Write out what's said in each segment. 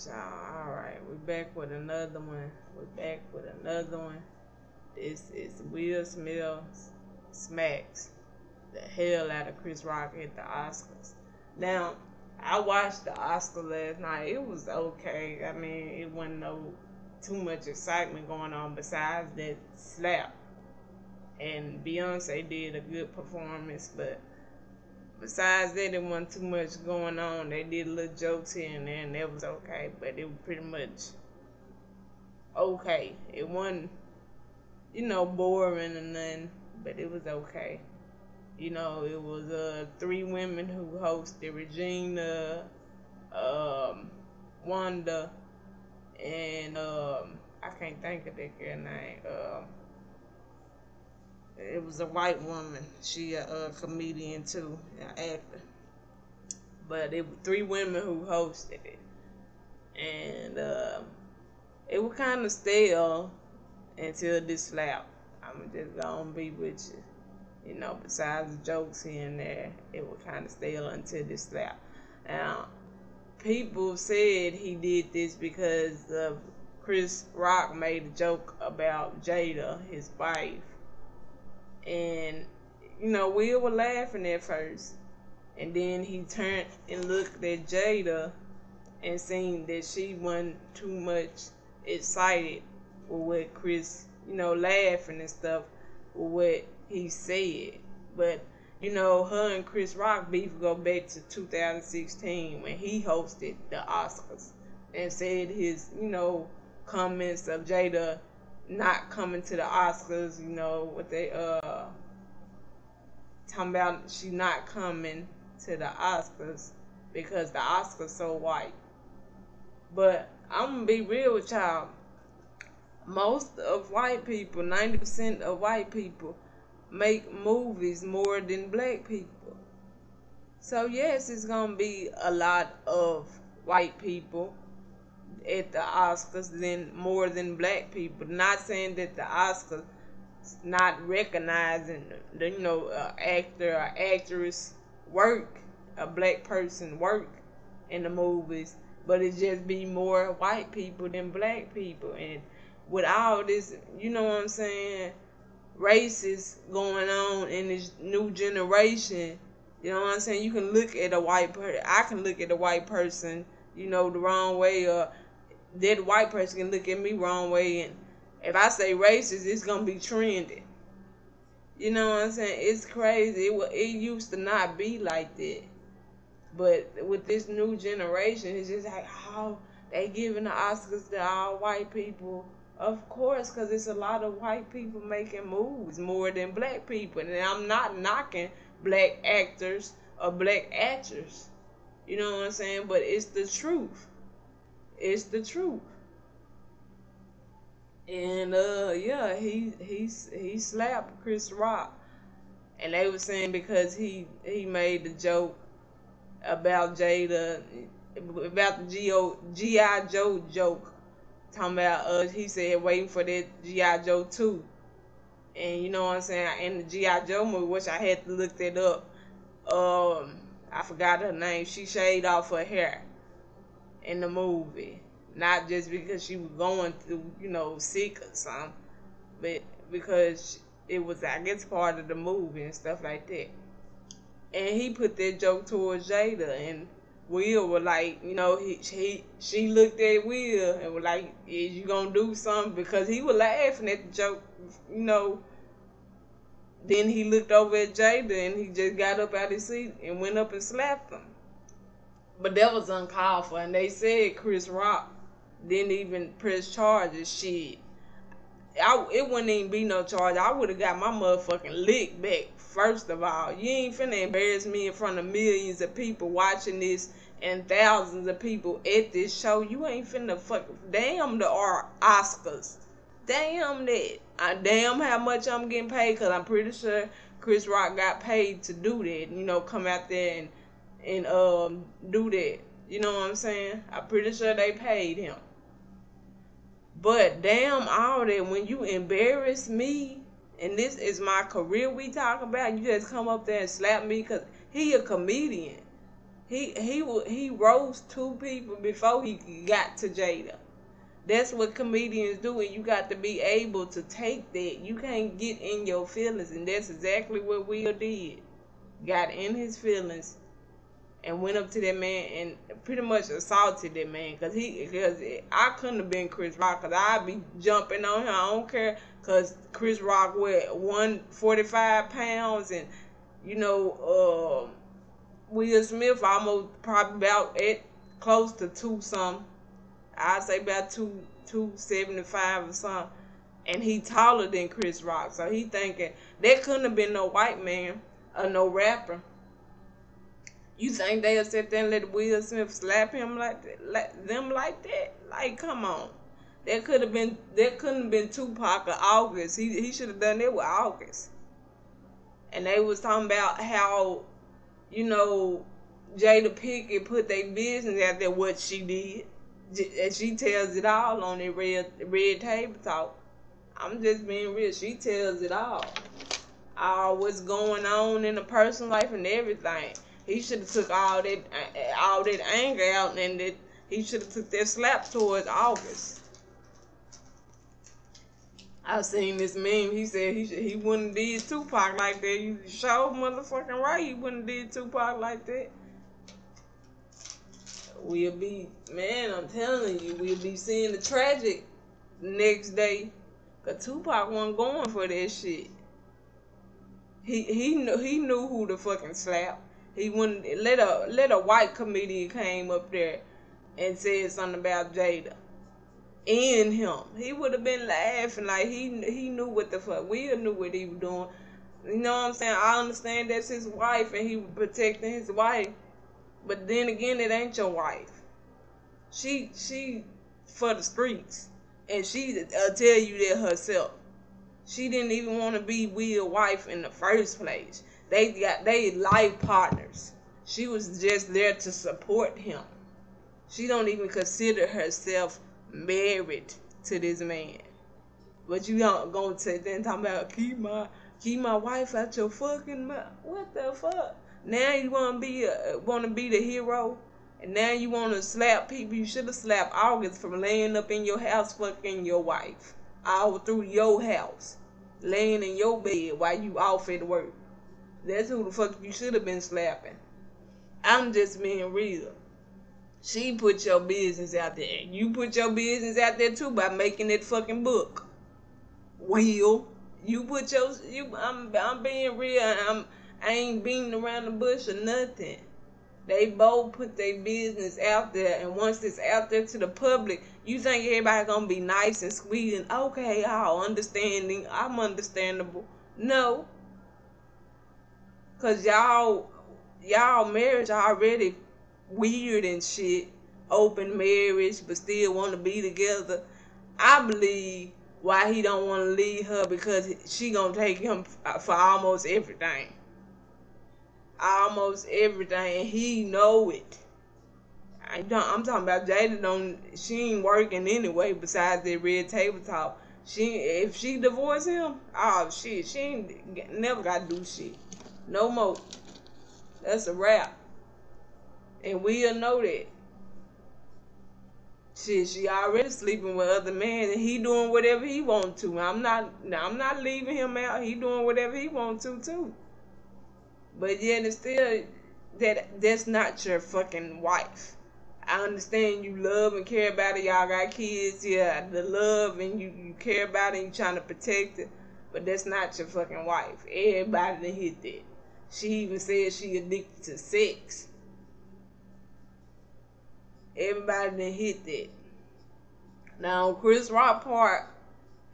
y'all. Alright, we're back with another one. This is Will Smith smacks the hell out of Chris Rock at the Oscars. Now, I watched the Oscar last night. It was okay. I mean, it wasn't no too much excitement going on besides that slap. And Beyonce did a good performance, but besides that, there wasn't too much going on. They did little jokes here and there, and that was okay, but it was pretty much okay. It wasn't, boring or nothing, but it was okay. It was three women who hosted: Regina, Wanda, and I can't think of that girl name. It was a white woman. She a comedian too, an actor. But it was three women who hosted it, and it was kind of stale until this slap. I'm just gonna be with you. Besides the jokes here and there, it was kind of stale until this slap. Now, people said he did this because of Chris Rock made a joke about Jada, his wife. And, we were laughing at first. And then he turned and looked at Jada and seen that she wasn't too much excited with what Chris, laughing and stuff with what he said. But, her and Chris Rock beef go back to 2016 when he hosted the Oscars and said his, comments of Jada not coming to the Oscars, what they talking about she not coming to the Oscars because the Oscars so white. But I'm gonna be real with y'all. Most of white people, 90% of white people, make movies more than black people. So yes, it's gonna be a lot of white people at the Oscars than more than black people. Not saying that the Oscars not recognizing the actor or actress work, a black person work in the movies, but it just be more white people than black people. And with all this, you know what I'm saying, racist going on in this new generation, you know what I'm saying, you can look at a white person, I can look at a white person, the wrong way, or that white person can look at me wrong way, and if I say racist, it's gonna be trending. You know what I'm saying? It's crazy. It used to not be like that, but with this new generation, it's just like, oh, they giving the Oscars to all white people. Of course, because it's a lot of white people making movies more than black people, and I'm not knocking black actors or black actors. You know what I'm saying? But it's the truth. It's the truth. And yeah, he slapped Chris Rock, and they were saying because he made the joke about Jada, about the G.I. Joe joke, talking about he said waiting for that G.I. Joe 2. And you know what I'm saying, in the G.I. Joe movie, which I had to look that up, I forgot her name, she shaved off her hair in the movie. Not just because she was going through, sick or something, but because it was, I guess, part of the movie and stuff like that. And he put that joke towards Jada, and Will was like, she looked at Will and was like, is you gonna do something? Because he was laughing at the joke, Then he looked over at Jada and he just got up out his seat and went up and slapped him. But that was uncalled for, and they said Chris Rock didn't even press charges. Shit, it wouldn't even be no charge. I would have got my motherfucking lick back. First of all, you ain't finna embarrass me in front of millions of people watching this and thousands of people at this show. You ain't finna damn the Oscars. Damn that. Damn how much I'm getting paid, because I'm pretty sure Chris Rock got paid to do that. Come out there and do that. You know what I'm saying? I'm pretty sure they paid him. But damn all that, when you embarrass me, and this is my career we talk about, you just come up there and slap me because he a comedian. He rose two people before he got to Jada. That's what comedians do, and you got to be able to take that. You can't get in your feelings, and that's exactly what Will did. Got in his feelings and went up to that man and pretty much assaulted that man. Because I couldn't have been Chris Rock, because I'd be jumping on him. I don't care, because Chris Rock weighed 145 pounds, and you know, Will Smith almost probably about at close to two something. I'd say about 275 or something. And he taller than Chris Rock. So he thinking there couldn't have been no white man or no rapper. You think they'll sit there and let Will Smith slap him like that, like that? Like, come on. There couldn't have been Tupac or August. He should have done it with August. And they was talking about how, you know, Jada Pinkett put their business out there, what she did. And she tells it all on that red table talk. I'm just being real. She tells it all. What's going on in the personal life and everything. He should have took all that anger out, and that he should have took that slap towards August. I seen this meme. He said he wouldn't have did Tupac like that. You sure motherfucking right. He wouldn't have did Tupac like that. We'll be, man, I'm telling you, we'll be seeing the tragic next day. Cause Tupac wasn't going for that shit. He knew who to fucking slap. He wouldn't let a white comedian came up there and said something about Jada and him. He would have been laughing like he knew what the fuck. We knew what he was doing. You know what I'm saying? I understand that's his wife and he was protecting his wife. But then again, it ain't your wife. She for the streets. And she tell you that herself. She didn't even want to be Will's wife in the first place. They life partners. She was just there to support him. She don't even consider herself married to this man. But you don't go to then talking about keep my wife out your fucking mouth. What the fuck? Now you wanna be the hero, and now you wanna slap people. You should have slapped August from laying up in your house fucking your wife all through your house, laying in your bed while you off at work. That's who the fuck you should have been slapping. I'm just being real. She put your business out there. You put your business out there too by making that fucking book. Will, you put your I'm being real. I ain't beating around the bush or nothing. They both put their business out there, and once it's out there to the public, you think everybody gonna be nice and sweet and okay, I'm understandable. No. Cause y'all marriage already weird and shit. Open marriage, but still want to be together. I believe why he don't want to leave her, because she gonna take him for almost everything. Almost everything, and he know it. I'm talking about Jada. She ain't working anyway. Besides that red table talk, if she divorce him, oh shit, she ain't never got to do shit no more. That's a wrap, and we'll know that. Shit, she already sleeping with other men, and he doing whatever he want to. I'm not leaving him out. He doing whatever he want to too. But yet it's still that's not your fucking wife. I understand you love and care about it. Y'all got kids, yeah, the love, and you care about it and you trying to protect it. But that's not your fucking wife. Everybody done hit that. She even said she addicted to sex. Everybody done hit that. Now Chris Rock part,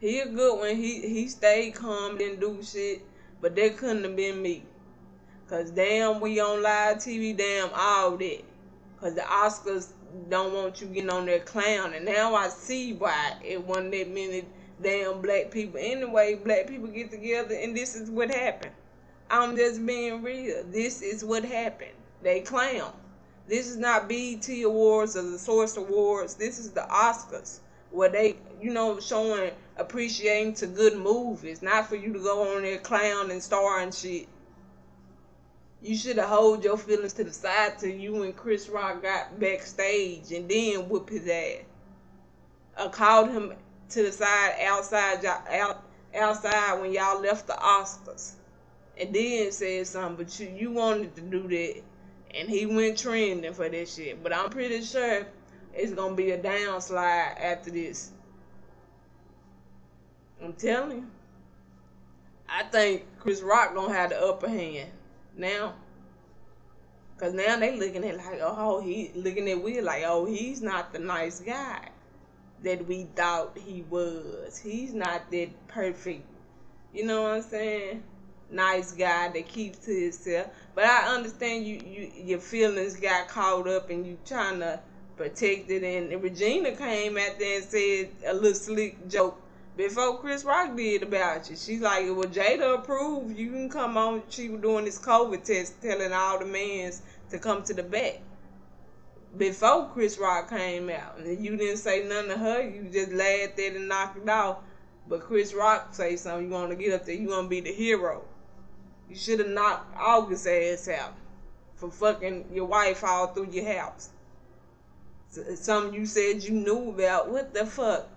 he a good one. He stayed calm, didn't do shit. But that couldn't have been me. Cause damn, we on live TV, damn all that. Cause the Oscars don't want you getting on their clown. And now I see why it wasn't that many damn black people. Anyway, black people get together and this is what happened. I'm just being real. This is what happened. They clown. This is not BET Awards or the Source Awards. This is the Oscars. Where they, showing appreciating to good movies. Not for you to go on there clown and star and shit. You should have hold your feelings to the side till you and Chris Rock got backstage and then whoop his ass. Or called him to the side outside when y'all left the Oscars. And then said something, but you wanted to do that. And he went trending for that shit. But I'm pretty sure it's gonna be a downslide after this. I'm telling you. I think Chris Rock gonna have the upper hand now. Cause now they looking at like, oh, he looking at Will like, oh, he's not the nice guy that we thought he was. He's not that perfect, you know what I'm saying? Nice guy that keeps to himself. But I understand your feelings got caught up and you trying to protect it. And Regina came out there and said a little slick joke before Chris Rock did about you. She's like, well, Jada approved. You can come on. She was doing this COVID test, telling all the mans to come to the back. Before Chris Rock came out. And you didn't say nothing to her. You just laughed at it and knocked it off. But Chris Rock say something. You want to get up there. You want to be the hero. You should have knocked August's ass out for fucking your wife all through your house. Something you said you knew about. What the fuck?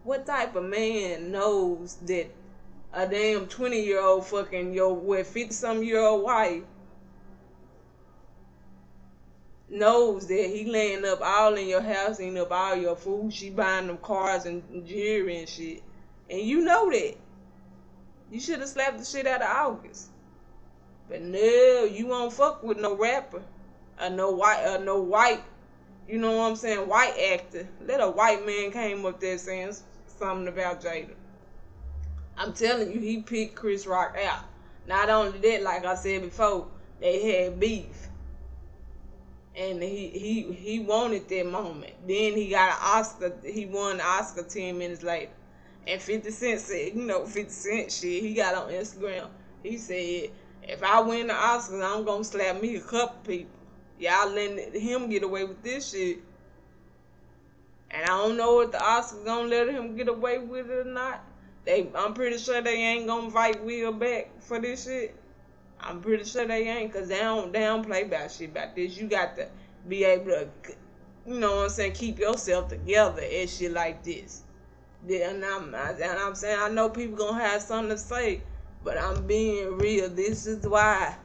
What type of man knows that a damn 20-year-old fucking your 50-some-year-old wife knows that he laying up all in your house, eating up all your food, she buying them cars and jewelry and shit, and you know that. You should have slapped the shit out of August. But no, you won't fuck with no rapper, no white, you know what I'm saying, white actor. Let a white man came up there saying something about Jada. I'm telling you, he picked Chris Rock out. Not only that, like I said before, they had beef. And he wanted that moment. Then he got an Oscar. He won the Oscar 10 minutes later. And 50 Cent said, 50 Cent shit, he got on Instagram. He said, if I win the Oscars, I'm going to slap me a couple people. Y'all letting him get away with this shit. And I don't know if the Oscars going to let him get away with it or not. I'm pretty sure they ain't going to invite Will back for this shit. I'm pretty sure they ain't, because they don't play about shit about this. You got to be able to, you know what I'm saying, keep yourself together and shit like this. And I'm saying, I know people gonna have something to say, but I'm being real. This is why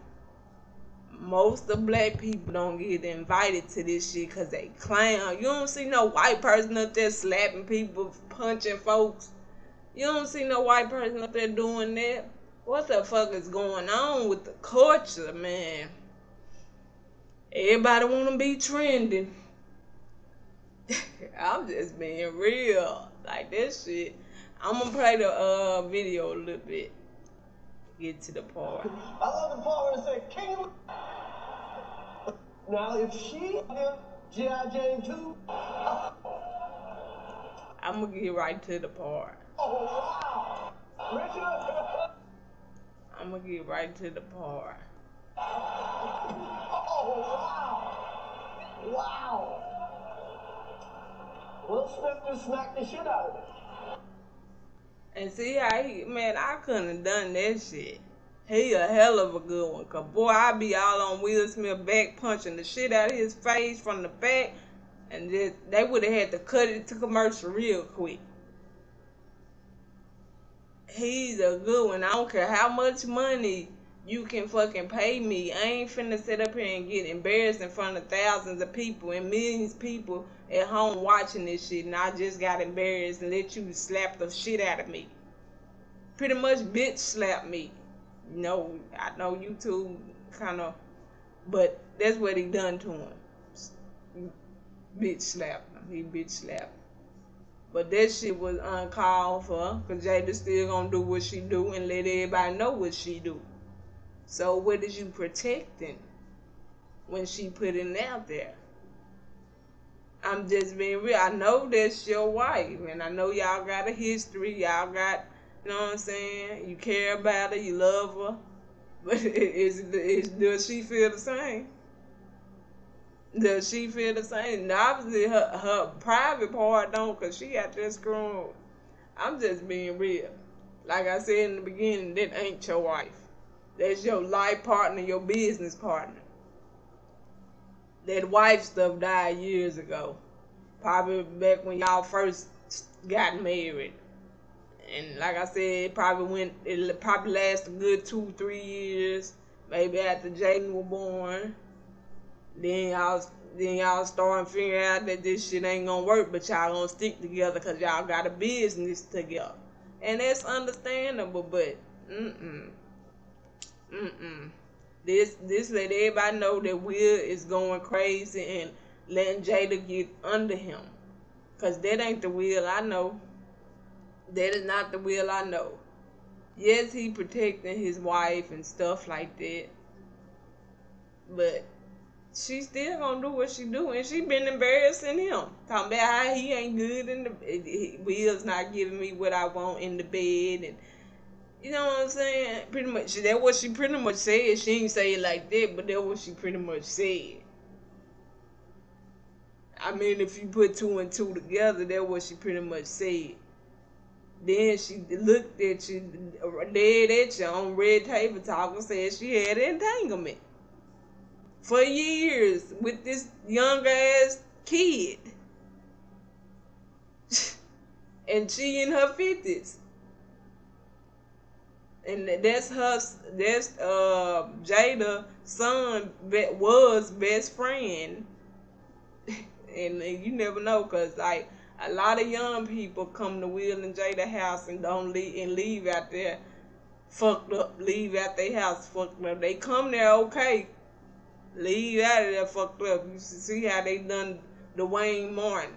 most of black people don't get invited to this shit, because they clown. You don't see no white person up there slapping people, punching folks. You don't see no white person up there doing that. What the fuck is going on with the culture, man? Everybody want to be trending. I'm just being real. Like this shit. I'm going to play the video a little bit. Get to the part. I love the part where it said, King of... Now, if she... G.I. Jane 2... I'm going to get right to the part. Oh, wow. Richard... I'm gonna get right to the part. Oh, wow. Wow. Will Smith just smacked the shit out of it. And see how man, I couldn't have done that shit. He a hell of a good one. Cause boy, I be all on Will Smith back punching the shit out of his face from the back. And just, they would have had to cut it to commercial real quick. He's a good one. I don't care how much money you can fucking pay me. I ain't finna sit up here and get embarrassed in front of thousands of people and millions of people at home watching this shit, and I just got embarrassed and let you slap the shit out of me. Pretty much bitch slap me. You know, I know YouTube kind of, but that's what he done to him. Bitch slapped him. He bitch slapped him. But that shit was uncalled for, because Jada still gonna do what she do and let everybody know what she do. So what is you protecting when she put it out there? I'm just being real. I know that's your wife, and I know y'all got a history. Y'all got, you know what I'm saying? You care about her, you love her. But does she feel the same? Does she feel the same? And obviously, her private part don't, because she got that screwed. I'm just being real. Like I said in the beginning, that ain't your wife. That's your life partner, your business partner. That wife stuff died years ago. Probably back when y'all first got married. And like I said, it probably lasted a good 2, 3 years. Maybe after Jaden was born. Then y'all starting figuring out that this shit ain't gonna work, but y'all gonna stick together because y'all got a business together. And that's understandable, but mm-mm. Mm-mm. This let everybody know that Will is going crazy and letting Jada get under him. Cause that ain't the Will I know. That is not the Will I know. Yes, he protecting his wife and stuff like that. But she still gonna do what she do, and she been embarrassing him. Talking about how he ain't good in the Will's not giving me what I want in the bed, and you know what I'm saying? Pretty much that's what she pretty much said. She ain't say it like that, but that's what she pretty much said. I mean, if you put two and two together, that's what she pretty much said. Then she looked at you, dead at you on Red Table Talk and said she had an entanglement for years with this young ass kid. And she in her 50s. And that's Jada's son was best friend. And you never know, cause like a lot of young people come to Will and Jada house and don't leave out there fucked up. Leave out their house fucked up. They come there okay. Leave out of there fucked up. You see how they done Dwayne Martin.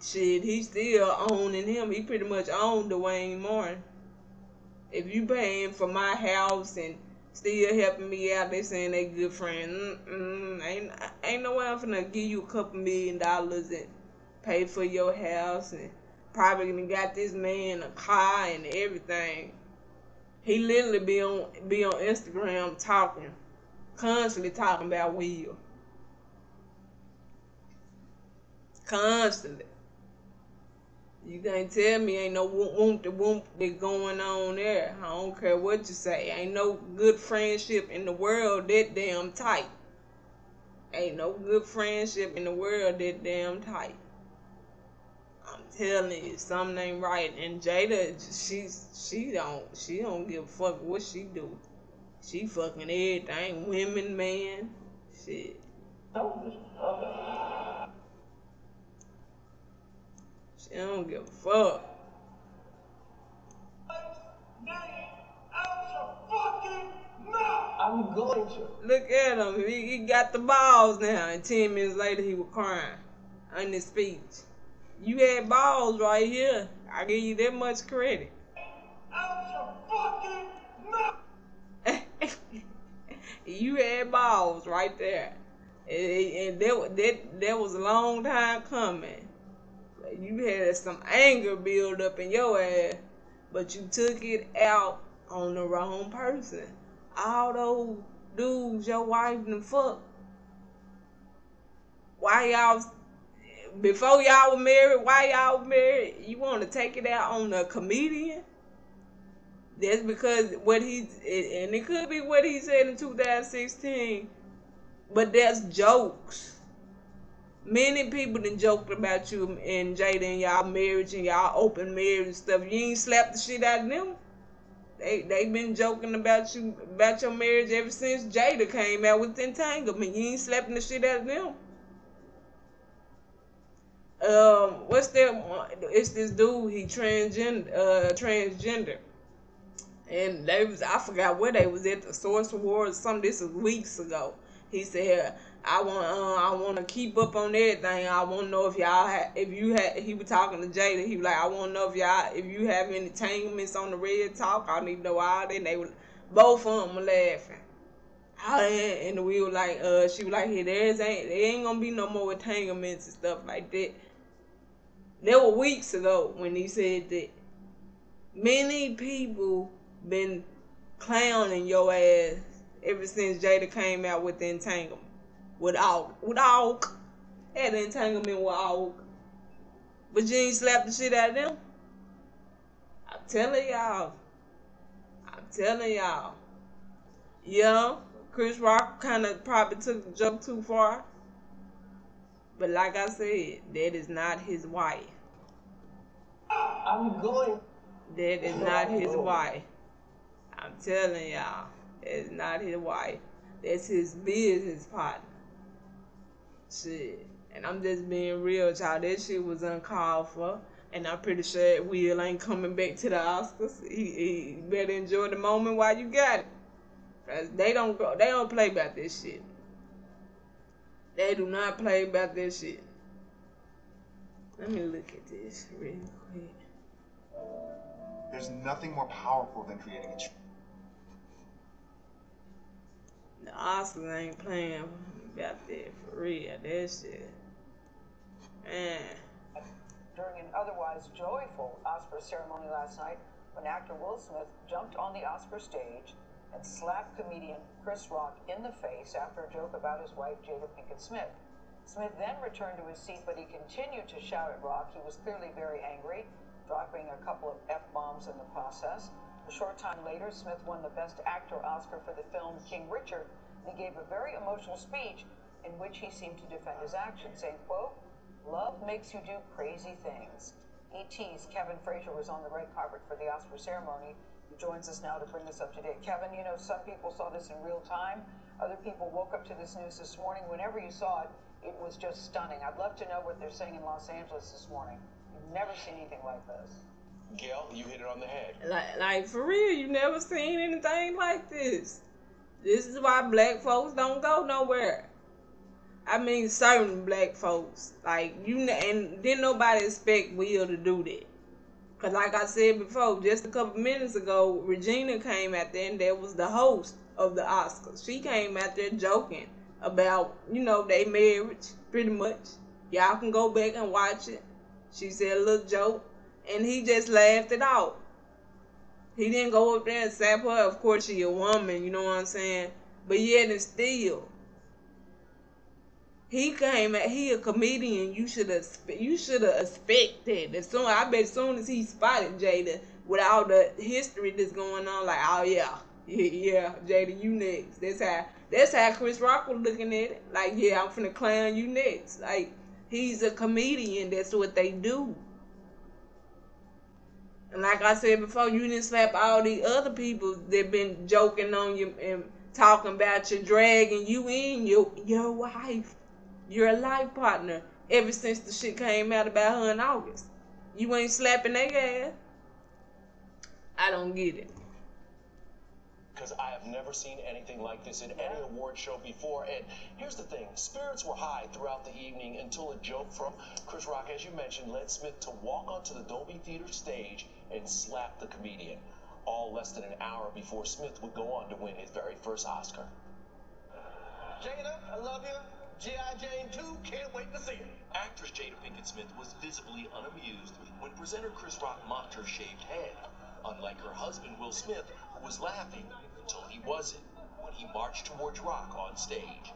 Shit, he still owning him. He pretty much owned Dwayne Martin. If you paying for my house and still helping me out, they saying they good friends. Ain't no way I'm finna give you a couple $1 million and pay for your house, and probably even got this man a car and everything. He literally be on Instagram constantly talking about Will. Constantly. You can't tell me ain't no whoop that going on there. I don't care what you say. Ain't no good friendship in the world that damn tight. Ain't no good friendship in the world that damn tight. I'm telling you, something ain't right. And Jada, she don't give a fuck what she do. She fucking everything, women, man, shit. She don't give a fuck. I'm going to. Look at him. He got the balls now. And 10 minutes later, he was crying on his speech. You had balls right here. I give you that much credit. You had balls right there. And that was a long time coming. You had some anger build up in your ass, but you took it out on the wrong person. All those dudes your wife done fuck. Before y'all were married, you want to take it out on a comedian? That's because and it could be what he said in 2016, but that's jokes. Many people done joked about you and Jada and y'all marriage and y'all open marriage and stuff. You ain't slapped the shit out of them. They been joking about your marriage ever since Jada came out with entanglement. You ain't slapping the shit out of them. What's that? It's this dude. He transgender, and I forgot where they was at, the Source Awards. Something. This was weeks ago. He said, I want to keep up on everything. I want to know he was talking to Jada. He was like, I want to know if you have any entanglements on the Red Talk. I need to know all that. And they were, both of them were laughing. And we were like, she was like, hey, there ain't gonna be no more entanglements and stuff like that. That was weeks ago when he said that. Many people been clowning your ass ever since Jada came out with the entanglement. With Aug. Had an entanglement with Aug. But you ain't slapped the shit out of them. I'm telling telling y'all. Yeah, Chris Rock kind of probably took the joke too far. But like I said, that is not his wife. I'm going. That is not his wife. I'm telling y'all, that's not his wife. That's his business partner. Shit. And I'm just being real, child. That shit was uncalled for. And I'm pretty sure Will ain't coming back to the Oscars. He better enjoy the moment while you got it. Cause they don't play about this shit. They do not play about this shit. Let me look at this real quick. There's nothing more powerful than creating a The Oscars ain't playing about that for real. That shit. Man. During an otherwise joyful Oscar ceremony last night, when actor Will Smith jumped on the Oscar stage and slapped comedian Chris Rock in the face after a joke about his wife Jada Pinkett Smith. Smith then returned to his seat, but he continued to shout at Rock. He was clearly very angry, dropping a couple of F-bombs in the process. A short time later, Smith won the Best Actor Oscar for the film King Richard, and he gave a very emotional speech in which he seemed to defend his actions, saying, quote, "Love makes you do crazy things." E.T.'s Kevin Frazier was on the red carpet for the Oscar ceremony. He joins us now to bring us up to date. Kevin, you know, some people saw this in real time. Other people woke up to this news this morning. Whenever you saw it, it was just stunning. I'd love to know what they're saying in Los Angeles this morning. You've never seen anything like this. Gail, you hit it on the head. Like for real, you never seen anything like this. This is why black folks don't go nowhere. I mean, certain black folks. Like, and didn't nobody expect Will to do that. Because like I said before, just a couple minutes ago, Regina came out there, and that was the host of the Oscars. She came out there joking about, you know, their marriage, pretty much. Y'all can go back and watch it. She said a little joke, and he just laughed it out. He didn't go up there and sap her. Of course, she a woman, you know what I'm saying? But yet and still, he a comedian. You should have expected. As soon as he spotted Jada with all the history that's going on, like, oh yeah, Jada, you next. That's how Chris Rock was looking at it. Like, yeah, I'm finna clown you next. Like, he's a comedian. That's what they do. And like I said before, you didn't slap all the other people that been joking on you and talking about you, dragging you in, your wife, your life partner, ever since the shit came out about her in August. You ain't slapping their ass. I don't get it. Because I have never seen anything like this in any award show before. And here's the thing, spirits were high throughout the evening until a joke from Chris Rock, as you mentioned, led Smith to walk onto the Dolby Theater stage and slap the comedian, all less than an hour before Smith would go on to win his very first Oscar. Jada, I love you. G.I. Jane 2, can't wait to see it. Actress Jada Pinkett Smith was visibly unamused when presenter Chris Rock mocked her shaved head. Unlike her husband, Will Smith, who was laughing until he wasn't when he marched towards Rock on stage.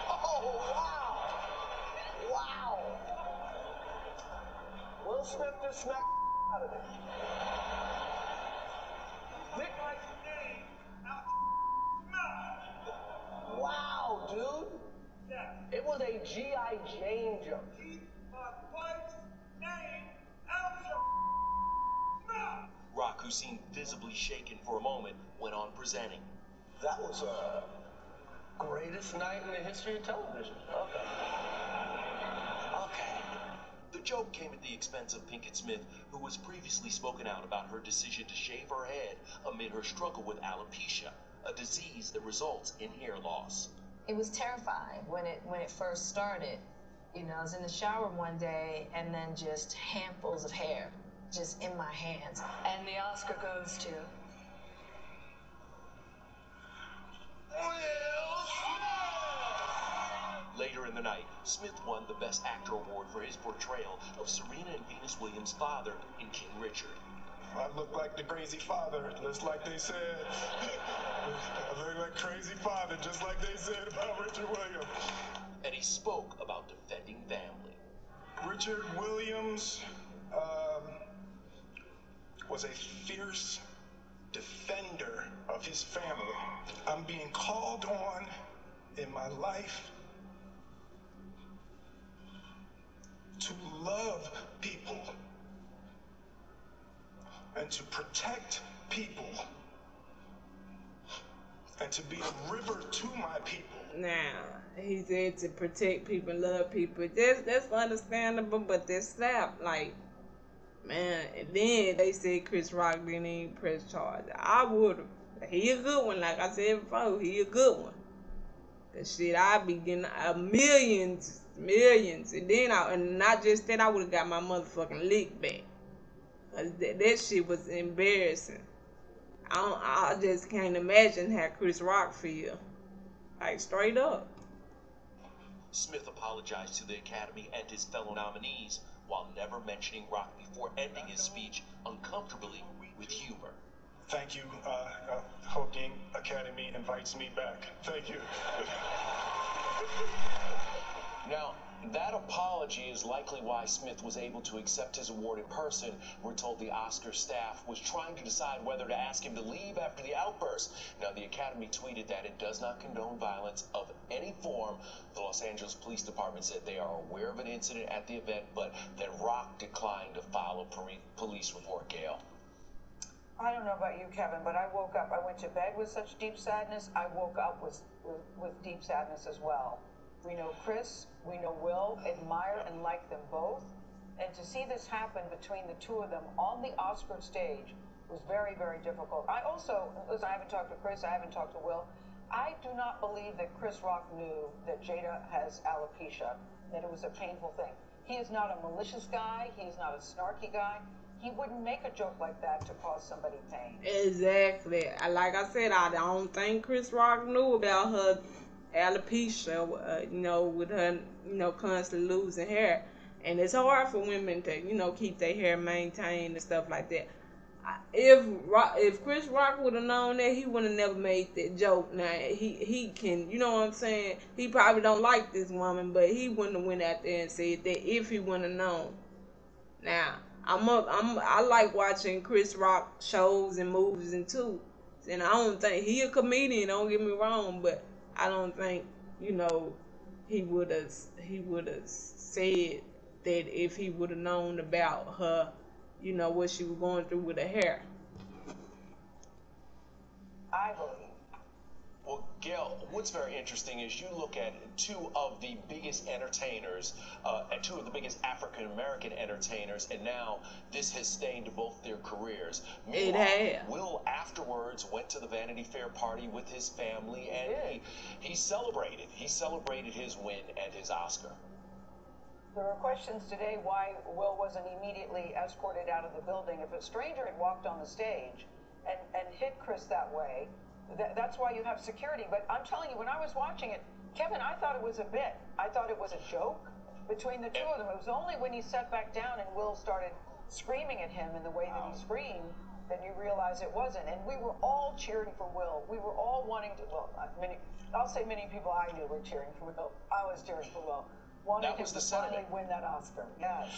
Oh, wow. Wow. Will Smith just smacked out of it. Nick likes the name out. Wow, dude. Yeah. It was a G.I. Jane joke. Keep my wife's name out your mouth. Rock, who seemed visibly shaken for a moment, went on presenting. That was a greatest night in the history of television. Okay. The joke came at the expense of Pinkett Smith, who was previously spoken out about her decision to shave her head amid her struggle with alopecia, a disease that results in hair loss. It was terrifying when it first started. You know, I was in the shower one day and then just handfuls of hair just in my hands. And the Oscar goes to Later in the night, Smith won the Best Actor award for his portrayal of Serena and Venus Williams' father in King Richard. I look like the crazy father, just like they said. I look like crazy father, just like they said about Richard Williams. And he spoke about defending family. Richard Williams was a fierce defender of his family. I'm being called on in my life to love people and to protect people and to be a river to my people. Now, he said to protect people, love people. That's understandable, but that slap, like, man, and then they said Chris Rock didn't even press charges. I would've. He a good one, like I said before, he a good one. Cause shit, I be getting millions, and then and not just that, I would've got my motherfucking lick back. Cause that shit was embarrassing. I just can't imagine how Chris Rock feel. Like, straight up. Smith apologized to the Academy and his fellow nominees while never mentioning Rock before ending his speech uncomfortably with humor. Thank you. Hope the Academy invites me back. Thank you. Now, that apology is likely why Smith was able to accept his award in person. We're told the Oscar staff was trying to decide whether to ask him to leave after the outburst. Now, the Academy tweeted that it does not condone violence of any form. The Los Angeles Police Department said they are aware of an incident at the event, but that Rock declined to file a police report. Gail. I don't know about you, Kevin, but I woke up. I went to bed with such deep sadness. I woke up with deep sadness as well. We know Chris, we know Will, admire and like them both. And to see this happen between the two of them on the Oscar stage was very, very difficult. I also, listen, I haven't talked to Chris, I haven't talked to Will. I do not believe that Chris Rock knew that Jada has alopecia, that it was a painful thing. He is not a malicious guy, he is not a snarky guy. He wouldn't make a joke like that to cause somebody pain. Exactly. Like I said, I don't think Chris Rock knew about her alopecia, with her, constantly losing hair. And it's hard for women to, keep their hair maintained and stuff like that. If Chris Rock would have known that, he would have never made that joke. Now, he can, you know what I'm saying? He probably don't like this woman, but he wouldn't have went out there and said that if he wouldn't have known. Now, I like watching Chris Rock shows and movies and too. And I don't think he a comedian, don't get me wrong, but I don't think, he would have said that if he would have known about her, what she was going through with her hair. I believe. Well, Gail, what's very interesting is you look at two of the biggest entertainers, and two of the biggest African-American entertainers, and now this has stained both their careers. It has. Will afterwards went to the Vanity Fair party with his family, and he celebrated. He celebrated his win and his Oscar. There were questions today why Will wasn't immediately escorted out of the building. If a stranger had walked on the stage and hit Chris that way, that's why you have security. But I'm telling you, when I was watching it, Kevin, I thought it was a bit. I thought it was a joke between the two of them. It was only when he sat back down and Will started screaming at him in the way that he screamed that you realize it wasn't. And we were all cheering for Will. We were all wanting to, I'll say many people I knew were cheering for Will. I was cheering for Will. Wanted him to finally win that Oscar. Yes.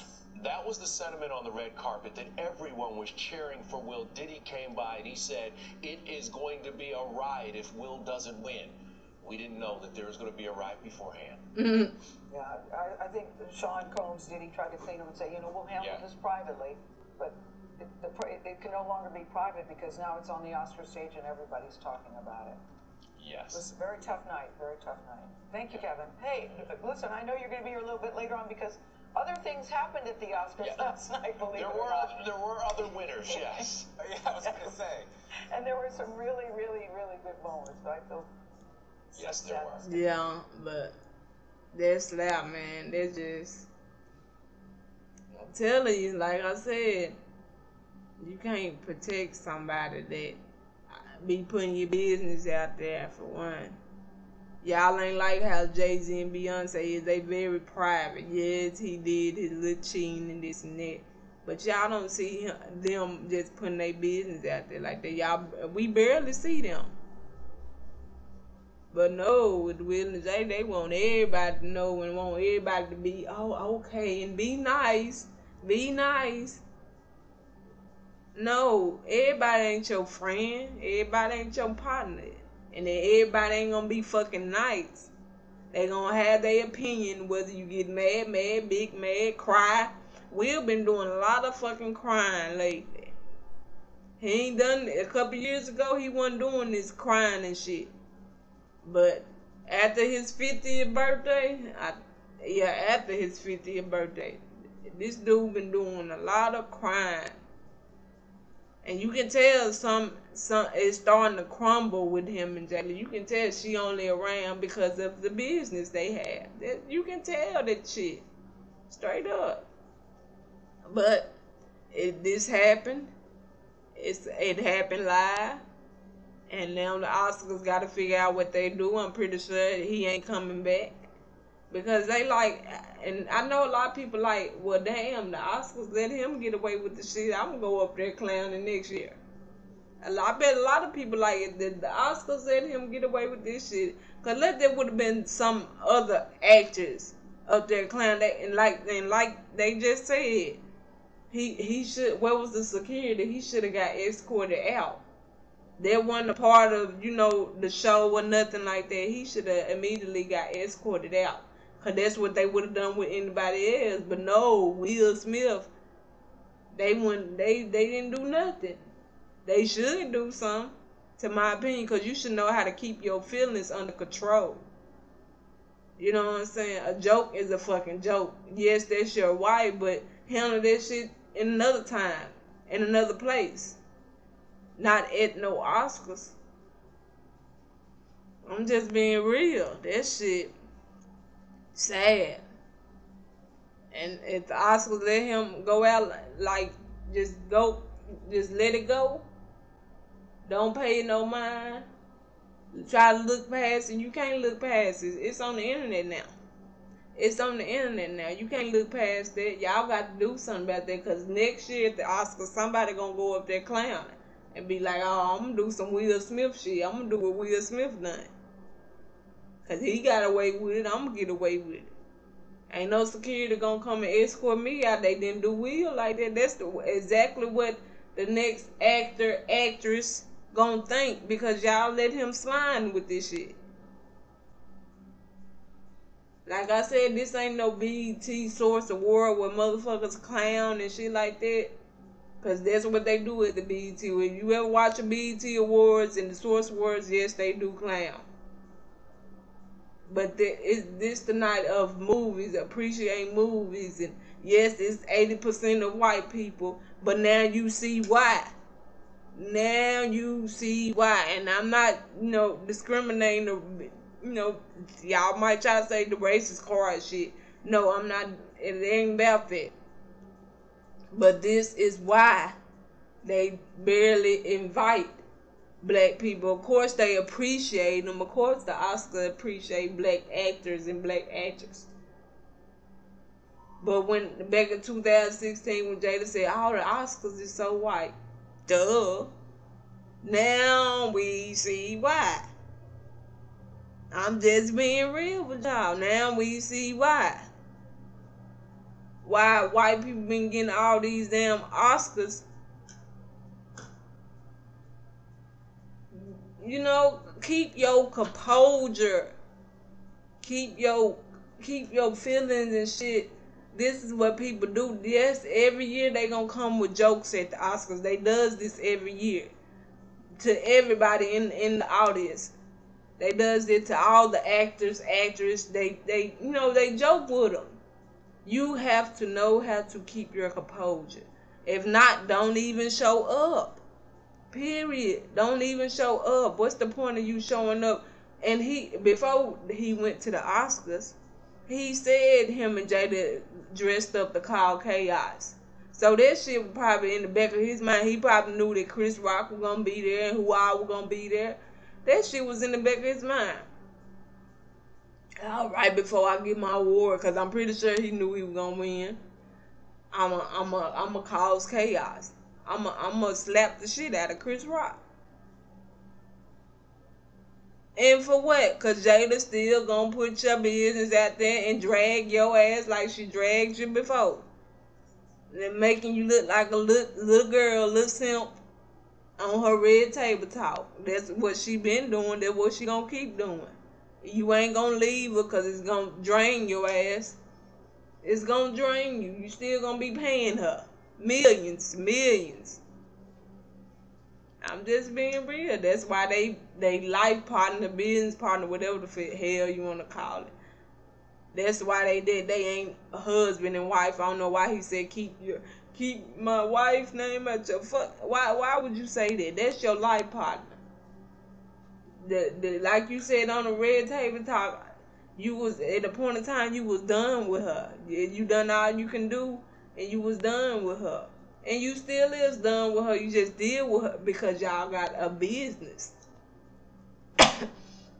That was the sentiment on the red carpet, that everyone was cheering for Will. Diddy came by and he said, it is going to be a riot if Will doesn't win. We didn't know that there was going to be a riot beforehand. Yeah, I think Sean Combs, Diddy tried to clean him and say, we'll handle this privately. But it can no longer be private because now it's on the Oscar stage and everybody's talking about it. Yes. It was a very tough night, very tough night. Thank you, Kevin. Hey, listen, I know you're going to be here a little bit later on because other things happened at the Oscars last night, believe it or not. There were other winners, yes. Yeah, I was going to say. And there were some really, really, really good moments. So I feel yes, there were. Yeah, but that slap, man, that's just, I'm telling you, like I said, you can't protect somebody that be putting your business out there, for one. Y'all ain't like how Jay-Z and Beyonce is. They very private. Yes, he did his little cheating and this and that. But y'all don't see them just putting their business out there like that. We barely see them. But no, with Will and Jay, they want everybody to know and want everybody to be, okay, and be nice. Be nice. No, everybody ain't your friend. Everybody ain't your partner. And then everybody ain't gonna be fucking nice. They gonna have their opinion, whether you get mad, big mad, cry. Will been doing a lot of fucking crying lately. He ain't done a couple years ago. He wasn't doing this crying and shit. But after his 50th birthday, after his 50th birthday, this dude been doing a lot of crying. And you can tell some it's starting to crumble with him and Jada. You can tell she only around because of the business they have. You can tell that shit. Straight up. But this happened. It happened live. And now the Oscars got to figure out what they do. I'm pretty sure he ain't coming back. Because they like, and I know a lot of people like, well, damn, the Oscars let him get away with the shit. I'm going to go up there clowning next year. I bet a lot of people like it. The Oscars let him get away with this shit. Because there would have been some other actors up there clowning. And like they just said, he should, where was the security? He should have got escorted out. That wasn't a part of, the show or nothing like that. He should have immediately got escorted out. Because that's what they would have done with anybody else. But no, Will Smith, they didn't do nothing. They should do something, to my opinion, because you should know how to keep your feelings under control. You know what I'm saying? A joke is a fucking joke. Yes, that's your wife, but handle that shit in another time, in another place. Not at no Oscars. I'm just being real. That shit sad. And if the Oscars let him go out, like, just let it go. Don't pay no mind. Try to look past it. You can't look past it. It's on the internet now. It's on the internet now. You can't look past that. Y'all got to do something about that, because next year at the Oscars, somebody gonna go up there clowning and be like, oh, I'm gonna do some Will Smith shit. I'm gonna do what Will Smith done. Because he got away with it, I'm gonna get away with it. Ain't no security gonna come and escort me out. They didn't do Will like that. That's exactly what the next actor, actress gonna think, because y'all let him slide with this shit. Like I said, this ain't no BET Source Award where motherfuckers clown and shit like that. Because that's what they do at the BET. When you ever watch a BET Awards and the Source Awards, yes, they do clown. But this the night of movies, appreciate movies. And yes, it's 80% of white people. But now you see why. Now you see why. And I'm not, discriminating. Y'all might try to say the racist card shit. No, I'm not. It ain't about that. But this is why they barely invite black people. Of course, they appreciate them. Of course, the Oscar appreciate black actors and black actors. But back in 2016, when Jada said, all the Oscars is so white. Duh. Now we see why. I'm just being real with y'all. Now we see why. Why white people been getting all these damn Oscars. Keep your composure. Keep your feelings and shit. This is what people do. Yes, every year they gonna come with jokes at the Oscars. They does this every year. To everybody in the audience. They does it to all the actors, actresses. They joke with them. You have to know how to keep your composure. If not, don't even show up. Period. Don't even show up. What's the point of you showing up? And before he went to the Oscars, he said him and Jada dressed up to call chaos. So that shit was probably in the back of his mind. He probably knew that Chris Rock was gonna be there and who all was gonna be there. That shit was in the back of his mind. All right, before I get my award, because I'm pretty sure he knew he was gonna win. I'ma cause chaos. I'ma slap the shit out of Chris Rock. And for what? Because Jada still gonna put your business out there and drag your ass like she dragged you before. and making you look like a little girl, little simp on her red table talk. That's what she been doing. That's what she gonna keep doing. You ain't gonna leave her because it's gonna drain your ass. It's gonna drain you. You still gonna be paying her millions. I'm just being real. That's why they life partner, business partner, whatever the hell you wanna call it. That's why they ain't a husband and wife. I don't know why he said keep my wife's name at your fuck. Why would you say that? That's your life partner. The like you said on the red table talk, you was at a point in time you was done with her. You done all you can do, and you was done with her, and you still is done with her. You just deal with her because y'all got a business.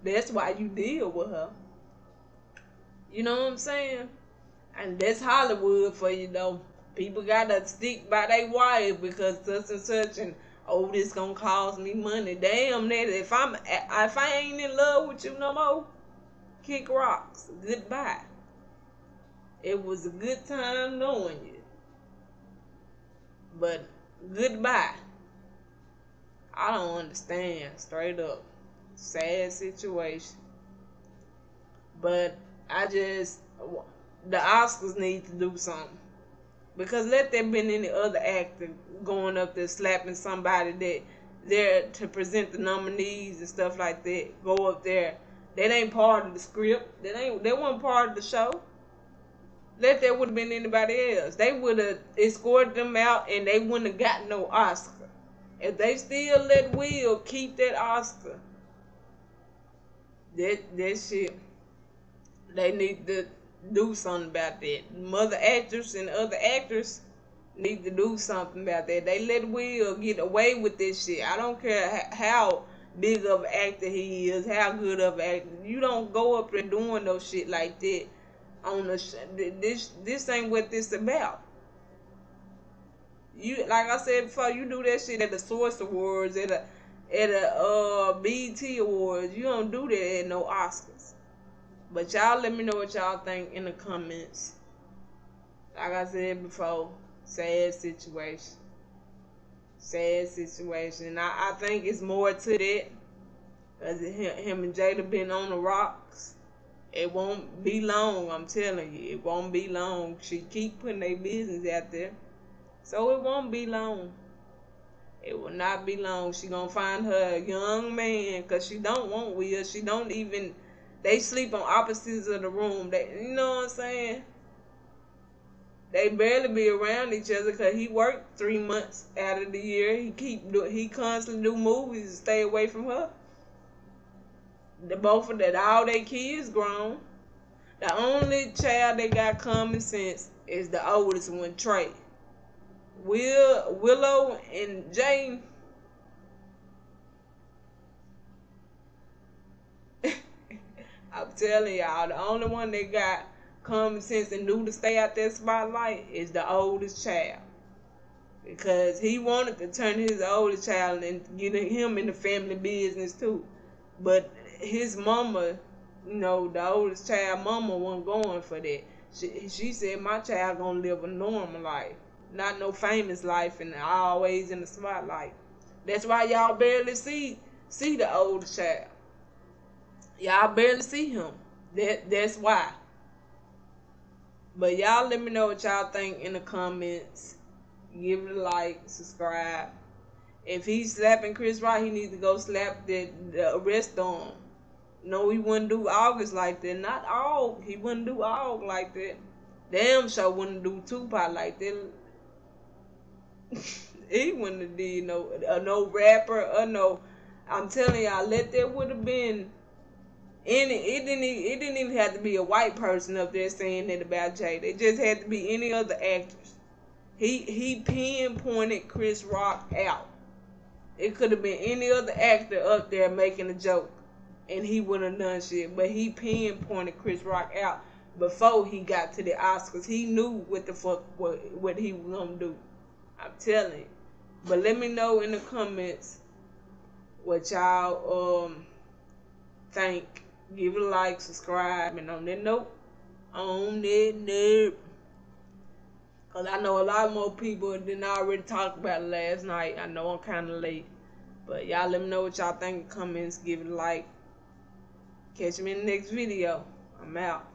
That's why you deal with her. You know what I'm saying? And that's Hollywood for you, though. People gotta stick by their wife because such and such, and oh, this gonna cost me money. Damn that. If I ain't in love with you no more, kick rocks. Goodbye. It was a good time knowing you, but goodbye. I don't understand. Straight up, sad situation. But the Oscars need to do something. Because let there been any other actor going up there slapping somebody that there to present the nominees and stuff like that. Go up there. That ain't part of the script. That wasn't part of the show. Let there would have been anybody else. They would have escorted them out and they wouldn't have got no Oscar. If they still let Will keep that Oscar, that shit, they need to do something about that. Mother actors and other actors need to do something about that. They let Will get away with this shit. I don't care how big of an actor he is, how good of an actor. You don't go up there doing no shit like that on the this ain't what this about. You, like I said before, you do that shit at the Source Awards, at a BET Awards. You don't do that at no Oscars. But y'all let me know what y'all think in the comments. Like I said before, sad situation. Sad situation. And I think it's more to that. Because him and Jada been on the rocks. It won't be long, I'm telling you. It won't be long. She keep putting their business out there. So it won't be long. It will not be long. She gonna find her a young man. Because she don't want Will. She don't even... They sleep on opposites of the room. You know what I'm saying? They barely be around each other because he worked 3 months out of the year. He constantly do movies to stay away from her. Both of that, all their kids grown. The only child they got common sense is the oldest one, Trey. Willow and Jane. I'm telling y'all, the only one that got common sense and knew to stay out that spotlight is the oldest child. Because he wanted to turn his oldest child and get him in the family business too. But his mama, you know, the oldest child mama wasn't going for that. She said, my child gonna live a normal life. Not no famous life and always in the spotlight. That's why y'all barely see the oldest child. Y'all barely see him. That's why. But y'all let me know what y'all think in the comments. Give it a like, subscribe. If he's slapping Chris Rock, he needs to go slap the arrest on him. No, he wouldn't do August like that. Not all. He wouldn't do August like that. Damn sure wouldn't do Tupac like that. He wouldn't have did no rapper or no. I'm telling y'all, there would have been... It didn't even have to be a white person up there saying that about Jada. It just had to be any other actors. He pinpointed Chris Rock out. It could have been any other actor up there making a joke, and he wouldn't have done shit. But he pinpointed Chris Rock out before he got to the Oscars. He knew what the fuck what he was gonna do. I'm telling you. But let me know in the comments what y'all think. Give it a like, subscribe, and on that note, Because I know a lot more people than I already talked about it last night. I know I'm kind of late. But y'all let me know what y'all think in the comments. Give it a like. Catch me in the next video. I'm out.